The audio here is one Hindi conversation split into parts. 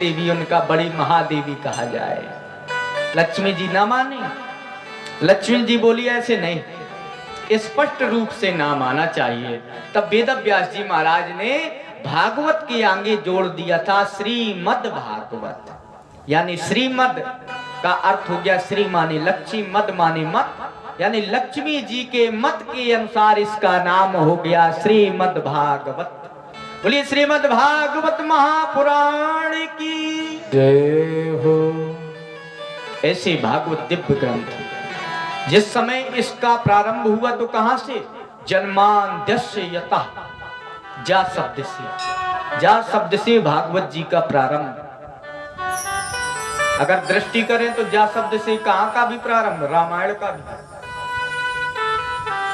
देवी उनका बड़ी महादेवी कहा जाए। लक्ष्मी जी ना माने। लक्ष्मी जी बोली ऐसे नहीं, स्पष्ट रूप से ना माना चाहिए। तब वेद व्यास जी महाराज ने भागवत के आगे जोड़ दिया था श्रीमद् भागवत, यानी श्रीमद् का अर्थ हो गया श्री माने लक्ष्मी, मद माने मत, यानी लक्ष्मी जी के मत के अनुसार इसका नाम हो गया श्रीमद् भागवत। बोलिए श्रीमद् भागवत महापुराण की जय हो। ऐसे भागवत दिव्य ग्रंथ जिस समय इसका प्रारंभ हुआ तो कहां से? जन्माद्यस्य यतः, जा शब्द से, जा शब्द से भागवत जी का प्रारंभ। अगर दृष्टि करें तो जा शब्द से कहां का भी प्रारंभ? रामायण का भी।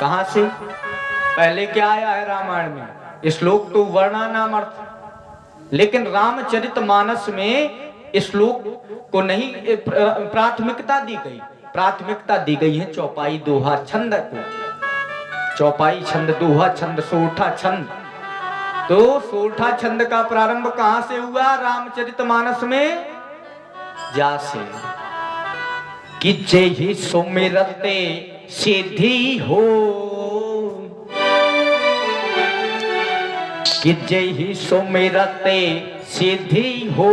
कहां से? पहले क्या आया है रामायण में? श्लोक तो वर्णनाम अर्थ, लेकिन रामचरितमानस में श्लोक को नहीं प्राथमिकता दी गई। प्राथमिकता दी गई है चौपाई दोहा छंद को। चौपाई छंद, दोहा छंद, सोठा छंद। तो सोठा छंद का प्रारंभ कहां से हुआ रामचरितमानस में? जा से। कि जय ही सुमिरते सिद्धि हो, कि जय ही सुमिरते सिद्धि हो,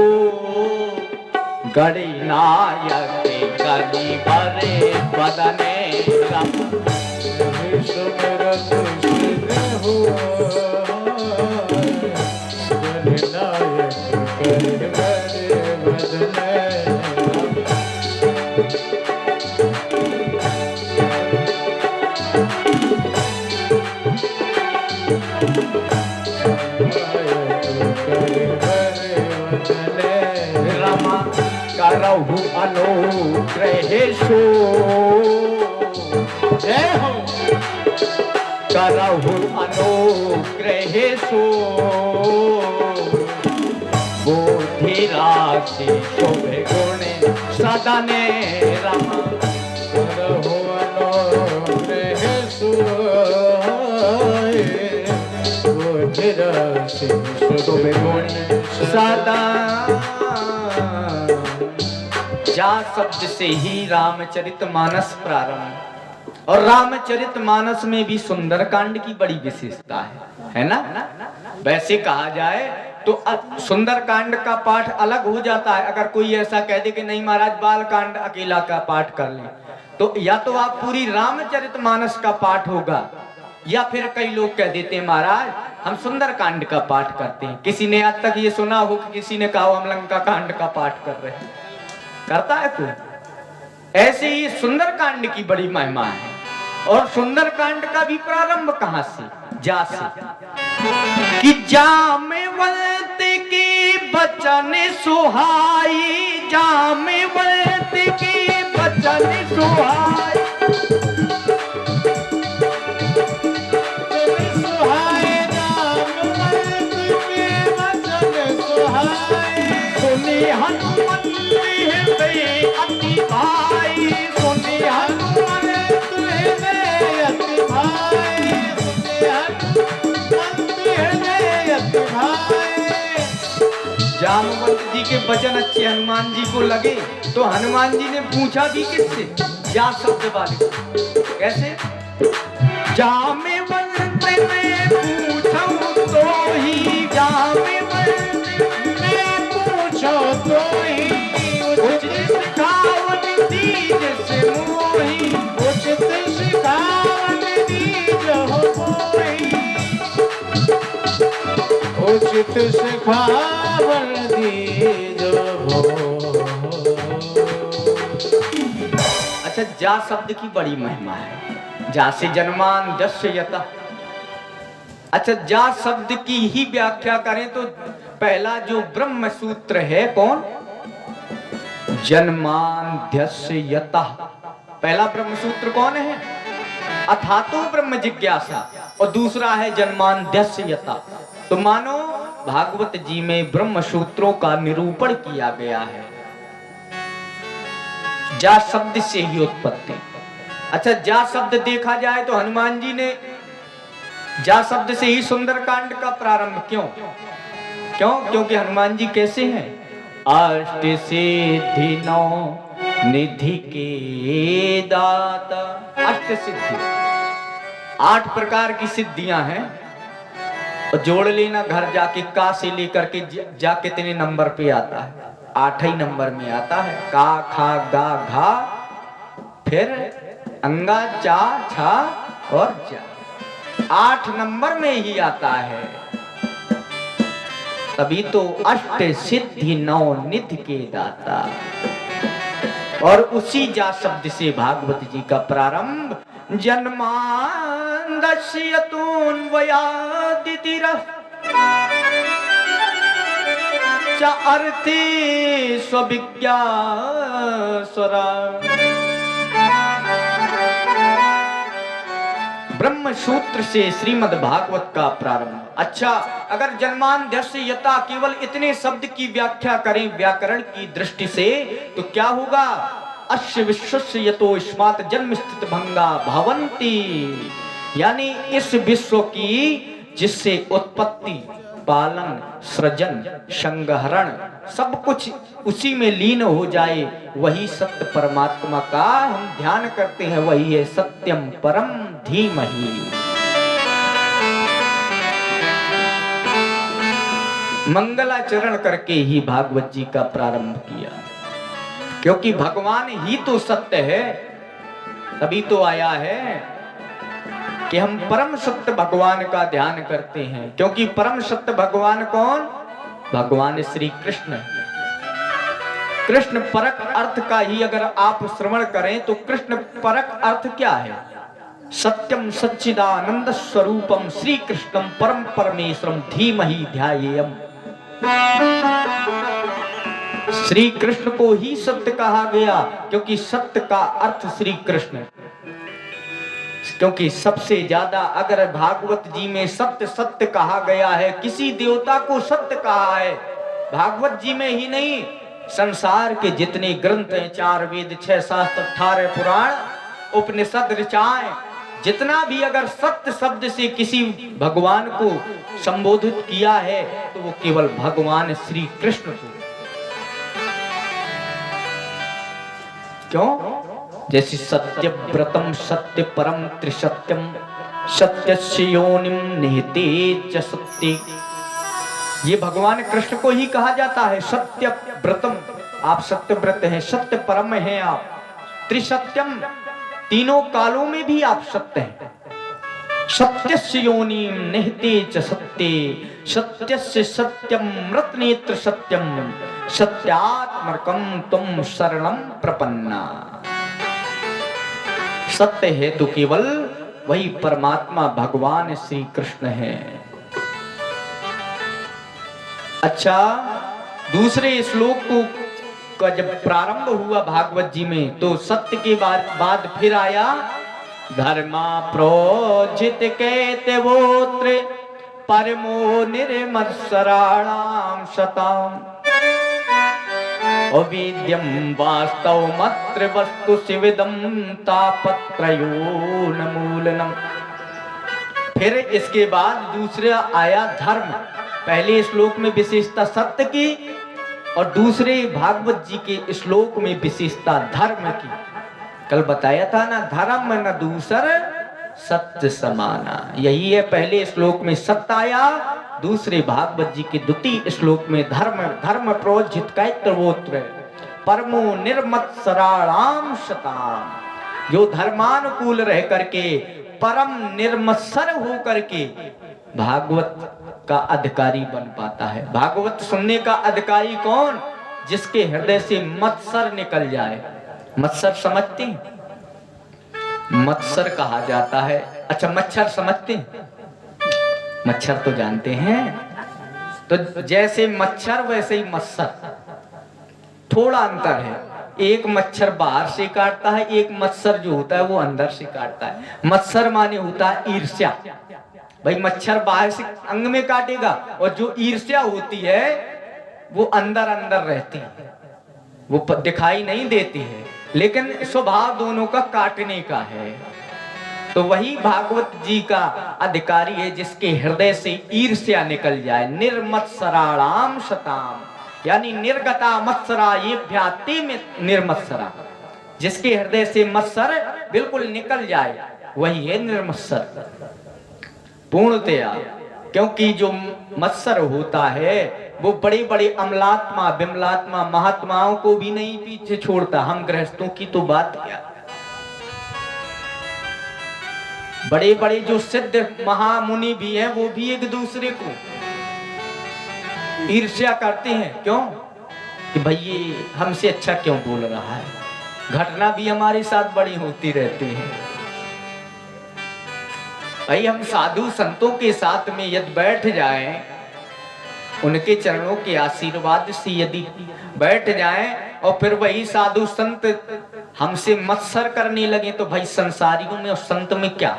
गणनायक गणि भरे बदने रम। सुमिरत सिद्धि हो, गणनायक गणि भरे बदने रमा करहु अनुग्रहेशु। जय हो। करहु अनुग्रहेशु, बुद्धि राशि शोभे गुणे सदने रमा। करहु अनुग्रहेशु, बुद्धि राशि शोभे गुणे सदा। जा शब्द से ही रामचरितमानस प्रारंभ। और रामचरितमानस में भी सुंदरकांड की बड़ी विशेषता है ना? वैसे कहा जाए तो सुंदरकांड का पाठ अलग हो जाता है। अगर कोई ऐसा कह दे कि नहीं महाराज बालकांड अकेला का पाठ कर लें, तो या तो आप पूरी रामचरितमानस का पाठ होगा, या फिर कई लोग कह देते हैं महाराज हम सुंदरकांड का पाठ करते हैं। किसी ने आज तक ये सुना हो कि किसी ने कहा हम लंका कांड का पाठ कर रहे हैं? करता है कोई? ऐसे ही सुंदरकांड की बड़ी महिमा है। और सुंदरकांड का भी प्रारंभ कहां से? जा से। कि जामेवंत की बचन सुहाई, जामेवंत की बचन सुहाई, सुनी हनुमत हृदय अति भाई, सुनी हनुमत हृदय अति भाई, सुनी हनुमत हृदय अति भाई। जामवंत जी के वचन अच्छे हनुमान जी को लगे तो हनुमान जी ने पूछा भी किससे? जा शब्द वाले। कैसे? जामेवंत में पूछूं तो ही, जामेवंत में पूछो तो ही, उचित सिखावन दीज से मोही, उचित सिखावन दीज हो मोही, उचित सिखावन दीज हो। अच्छा, जा शब्द की बड़ी महिमा है। जा से जन्माद्यस्य यतः। अच्छा, जा शब्द की ही व्याख्या करें तो पहला जो ब्रह्म सूत्र है कौन? जन्माद्यस्य यतः। पहला ब्रह्म सूत्र कौन है? अथातो ब्रह्म जिज्ञासा। और दूसरा है जन्माद्यस्य यतः। तो मानो भागवत जी में ब्रह्म सूत्रों का निरूपण किया गया है। जा शब्द से ही उत्पत्ति। अच्छा, जा शब्द देखा जाए तो हनुमान जी ने जा शब्द से ही सुंदरकांड का प्रारंभ क्यों? क्योंकि हनुमान जी कैसे हैं? अष्ट सिद्धि नौ निधि के दाता। अष्ट सिद्धि 8 प्रकार की सिद्धियां हैं, और जोड़ लेना घर जाके, का से लेकर के जा कितने नंबर पे आता है? 8 ही नंबर में आता है। का खा गा घा, फिर अंगा चा छा और जा, 8 नंबर में ही आता है। तभी तो अष्ट सिद्धि नौ निधि के दाता। और उसी जा शब्द से भागवत जी का प्रारंभ। जन्मांदस्यतून्वयादितिरः च अर्थे स्वविज्ञास्वरा। ब्रह्म सूत्र से श्रीमद् भागवत का प्रारंभ। अच्छा, अगर जन्मांध्य यता केवल इतने शब्द की व्याख्या करें व्याकरण की दृष्टि से, तो क्या होगा? अस्य विश्वस्य यतो इस्मात् जन्म स्थित भंगा भवन्ति, यानी इस विश्व की जिससे उत्पत्ति, पालन, सृजन, संहरण सब कुछ उसी में लीन हो जाए, वही सत्य परमात्मा का हम ध्यान करते हैं। वही है सत्यम परम धीमहि। मंगलाचरण करके ही भागवत जी का प्रारंभ किया, क्योंकि भगवान ही तो सत्य है। तभी तो आया है कि हम परम सत्य भगवान का ध्यान करते हैं, क्योंकि परम सत्य भगवान कौन? भगवान श्री कृष्ण। कृष्ण परक अर्थ का ही अगर आप श्रवण करें तो कृष्ण परक अर्थ क्या है? सत्यम सच्चिदानंद स्वरूपम श्री कृष्णम परम परमेश्वरम धीमहि ध्यायेयम। श्री कृष्ण को ही सत्य कहा गया, क्योंकि सत्य का अर्थ श्री कृष्ण। क्योंकि सबसे ज्यादा अगर भागवत जी में सत्य सत्य कहा गया है, किसी देवता को सत्य कहा है, भागवत जी में ही नहीं, संसार के जितने ग्रंथ हैं, 4 वेद, 6 शास्त्र, 18 पुराण, उपनिषद, ऋचाएं, जितना भी अगर सत्य शब्द से किसी भगवान को संबोधित किया है, तो वो केवल भगवान श्री कृष्ण को। क्यों? जैसे सत्य व्रतम सत्य परम त्रिसत्यम सत्यस्य योनिम निहिते च सत्य, ये भगवान कृष्ण को ही कहा जाता है। सत्य व्रतम, आप सत्य व्रत हैं, सत्य परम हैं आप। त्रिसत्यम, तीनों कालों में भी आप सत्य हैं। सत्यस्य योनिम निहिते च सत्य, सत्यस्य सत्यम मृत नेत्र सत्यम सत्यात्मकम तुम शरणम प्रपन्ना। सत्य है तो केवल वही परमात्मा भगवान श्री कृष्ण है। अच्छा, दूसरे श्लोक का जब प्रारंभ हुआ भागवत जी में, तो सत्य के बाद फिर आया धर्मा प्रोजित कैतवोत्र परमो निर्मत्सराणाम शताम अविद्यम वास्तव मत्र वस्तु शिविदम तापत्रयोन्मूलनम। फिर इसके बाद दूसरा आया धर्म। पहले श्लोक में विशेषता सत्य की, और दूसरे भागवत जी के श्लोक में विशेषता धर्म की। कल बताया था ना, धर्म न दूसर सत्य समाना। यही है, पहले श्लोक में सत्य आया, दूसरे भागवत जी के द्वितीय श्लोक में धर्म। धर्म प्रोजित कैतवोत्र परमो निर्मत्सराणाम शताम, जो धर्मानुकूल रह करके परम निर्मत्सर हो करके भागवत का अधिकारी बन पाता है। भागवत सुनने का अधिकारी कौन? जिसके हृदय से मत्सर निकल जाए। मत्सर समझते हैं? मत्सर कहा जाता है। अच्छा, मच्छर समझते हैं? मच्छर तो जानते हैं। तो जैसे मच्छर वैसे ही मत्सर, थोड़ा अंतर है। एक मच्छर बाहर से काटता है, एक मत्सर जो होता है वो अंदर से काटता है। मत्सर माने होता है ईर्ष्या। भाई मच्छर बाहर से अंग में काटेगा, और जो ईर्ष्या होती है वो अंदर अंदर रहती है, वो दिखाई नहीं देती है, लेकिन स्वभाव दोनों का काटने का है। तो वही भागवत जी का अधिकारी है जिसके हृदय से ईर्ष्या निकल जाए। निर्मत्सराणाम शताम, यानी निर्गता मत्सरा ये भ्याति में निर्मत्सरा, जिसके हृदय से मत्सर बिल्कुल निकल जाए वही है निर्मत्सर पूर्णतया। क्योंकि जो मत्सर होता है वो बड़े बड़े अमलात्मा बिमलात्मा महात्माओं को भी नहीं पीछे छोड़ता। हम गृहस्थों की तो बात क्या, बड़े बड़े जो सिद्ध महामुनि भी हैं वो भी एक दूसरे को ईर्ष्या करते हैं। क्यों कि भाई ये हमसे अच्छा क्यों बोल रहा है। घटना भी हमारे साथ बड़ी होती रहती है। भाई हम साधु संतों के साथ में यदि बैठ जाएं, उनके चरणों के आशीर्वाद से यदि बैठ जाएं और फिर वही साधु संत हमसे मत्सर करने लगे तो भाई संसारियों में और संत में क्या।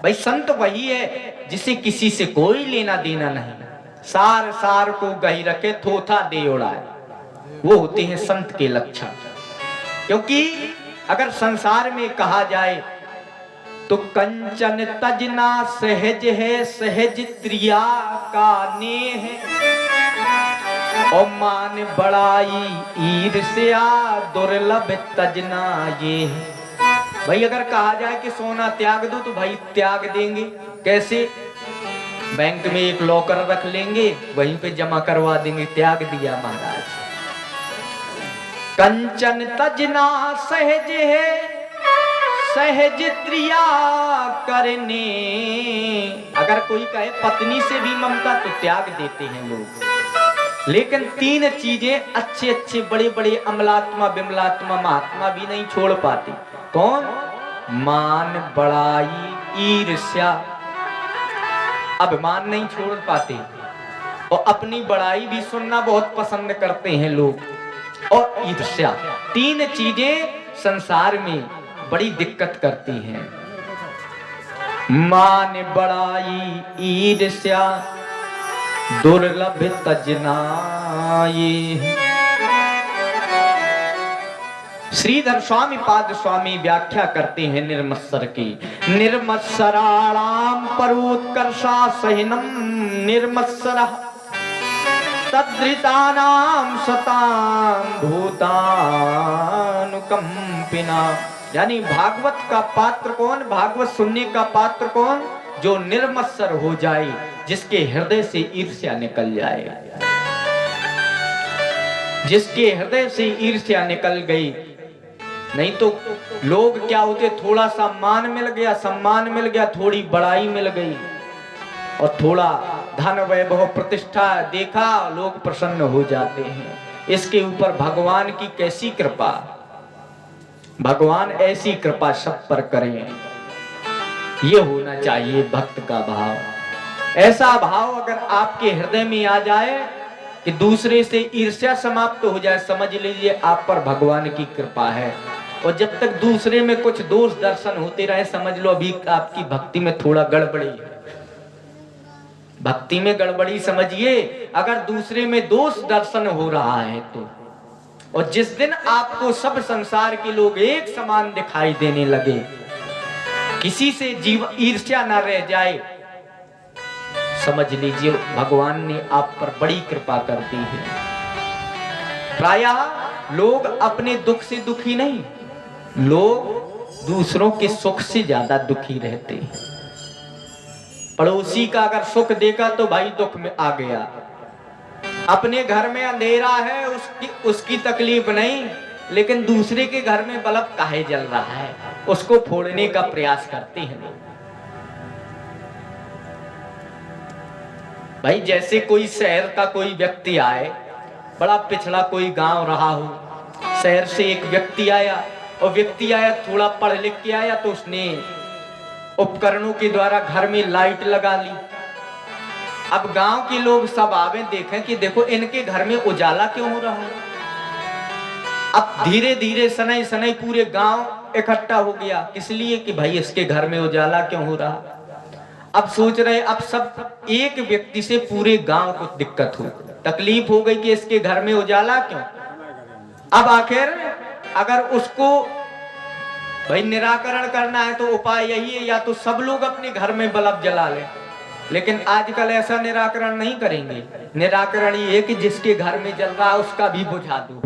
भाई संत वही है जिसे किसी से कोई लेना देना नहीं, सार सार को गही रखे थोथा दे उड़ाए, वो होते हैं संत के लक्षण। क्योंकि अगर संसार में कहा जाए तो कंचन तजना सहज है सहज त्रिया का नेह, और मान बड़ाई ईर्ष्या दुर्लभ तजना ये है। भाई अगर कहा जाए कि सोना त्याग दो तो भाई त्याग देंगे। कैसे? बैंक में एक लॉकर रख लेंगे, वहीं पे जमा करवा देंगे, त्याग दिया महाराज। कंचन तजना सहज है सहज त्रिया करने, अगर कोई कहे पत्नी से भी ममता तो त्याग देते हैं लोग। लेकिन तीन चीजें अच्छे अच्छे बड़े बड़े अमलात्मा बिमलात्मा महात्मा भी नहीं छोड़ पाते। कौन? मान बड़ाई ईर्ष्या, अभिमान नहीं छोड़ पाते, और अपनी बड़ाई भी सुनना बहुत पसंद करते हैं लोग, और ईर्ष्या। तीन चीजें संसार में बड़ी दिक्कत करती हैं। मान बड़ाई ईर्ष्या दुर्लभ तजना ये। श्रीधर स्वामी पाद स्वामी व्याख्या करते हैं निर्मत्सर की। निर्मत्सराणाम परोत्कर्षा सहिनम निर्मत्सरः तद्रितानाम सताम भूतानुकंपिना। यानी भागवत का पात्र कौन? भागवत सुनने का पात्र कौन? जो निर्मत्सर हो जाए, जिसके हृदय से ईर्ष्या निकल जाए। जिसके हृदय से ईर्ष्या निकल गई, नहीं तो लोग क्या होते, थोड़ा सा मान मिल गया, सम्मान मिल गया, थोड़ी बड़ाई मिल गई और थोड़ा धन वैभव प्रतिष्ठा देखा, लोग प्रसन्न हो जाते हैं। इसके ऊपर भगवान की कैसी कृपा। भगवान ऐसी कृपा सब पर करें, ये होना चाहिए भक्त का भाव। ऐसा भाव अगर आपके हृदय में आ जाए कि दूसरे से ईर्ष्या समाप्त हो जाए, समझ लीजिए आप पर भगवान की कृपा है। और जब तक दूसरे में कुछ दोष दर्शन होते रहे, समझ लो अभी आपकी भक्ति में थोड़ा गड़बड़ी है। भक्ति में गड़बड़ी समझिए, अगर दूसरे में दोष दर्शन हो रहा है तो। और जिस दिन आपको सब संसार के लोग एक समान दिखाई देने लगे, किसी से जीव ईर्ष्या न रह जाए, समझ लीजिए भगवान ने आप पर बड़ी कृपा कर दी है। प्रायः लोग अपने दुख से दुखी नहीं, लोग दूसरों के सुख से ज्यादा दुखी रहते हैं। पड़ोसी का अगर सुख देखा तो भाई दुख में आ गया। अपने घर में अंधेरा है, उसकी तकलीफ नहीं, लेकिन दूसरे के घर में बल्ब काहे जल रहा है, उसको फोड़ने का प्रयास करते हैं। भाई जैसे कोई शहर का कोई व्यक्ति आए, बड़ा पिछड़ा कोई गांव रहा हो, शहर से एक व्यक्ति आया, और व्यक्ति आया थोड़ा पढ़ लिख के आया, तो उसने उपकरणों के द्वारा घर में लाइट लगा ली। अब गांव के लोग सब आवे देखें कि देखो इनके घर में उजाला क्यों हो रहा है। अब धीरे धीरे सनई सनई पूरे गांव इकट्ठा हो गया, किस लिए कि भाई इसके घर में उजाला क्यों हो रहा। अब सोच रहे, अब सब एक व्यक्ति से पूरे गांव को दिक्कत हो, तकलीफ हो गई कि इसके घर में उजाला क्यों। अब आखिर अगर उसको भाई निराकरण करना है तो उपाय यही है, या तो सब लोग अपने घर में बल्ब जला लें, लेकिन आजकल ऐसा निराकरण नहीं करेंगे। निराकरण ये कि जिसके घर में जल रहा है उसका भी बुझा दो।